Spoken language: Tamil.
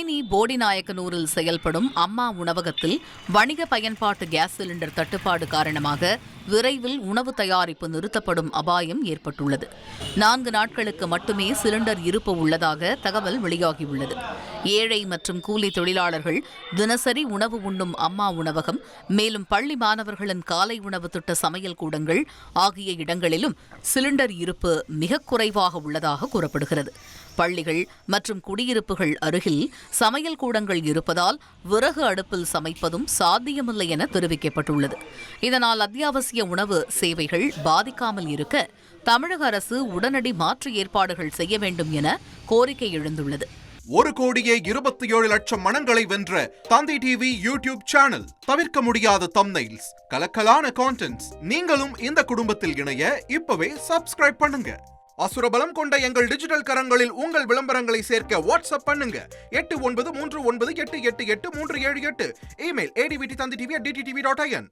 தேனி போடிநாயக்கனூரில் செயல்படும் அம்மா உணவகத்தில் வணிக பயன்பாட்டு கேஸ் சிலிண்டர் தட்டுப்பாடு காரணமாக விரைவில் உணவு தயாரிப்பு நிறுத்தப்படும் அபாயம் ஏற்பட்டுள்ளது. 4 நாட்களுக்கு மட்டுமே சிலிண்டர் இருப்பு உள்ளதாக தகவல் வெளியாகியுள்ளது. ஏழை மற்றும் கூலி தொழிலாளர்கள் தினசரி உணவு உண்ணும் அம்மா உணவகம், மேலும் பள்ளி மாணவர்களின் காலை உணவு திட்ட சமையல் கூடங்கள் ஆகிய இடங்களிலும் சிலிண்டர் இருப்பு மிக குறைவாக உள்ளதாக கூறப்படுகிறது. பள்ளிகள் மற்றும் குடியிருப்புகள் அருகில் சமையல் கூடங்கள் இருப்பதால் விறகு அடுப்பில் சமைப்பதும் சாத்தியமில்லை என தெரிவிக்கப்பட்டுள்ளது. இதனால் அத்தியாவசிய உணவு சேவைகள் பாதிக்காமல் இருக்க தமிழக அரசு உடனடி மாற்று ஏற்பாடுகள் செய்ய வேண்டும் என கோரிக்கை எழுந்துள்ளது. 1,27,00,000 மனங்களை வென்ற தந்தி டிவி யூடியூப் சேனல். தவிர்க்க முடியாத தம்ப்நெயில்ஸ், கலக்கலான கான்டென்ட்ஸ். நீங்களும் இந்த குடும்பத்தில் இணைய இப்பவே சப்ஸ்கிரைப் பண்ணுங்க. அசுரபலம் கொண்ட எங்கள் டிஜிட்டல் கரங்களில் உங்கள் விளம்பரங்களை சேர்க்க வாட்ஸ்அப் பண்ணுங்க. 893988883778. Email advtthanditv@dttv.in.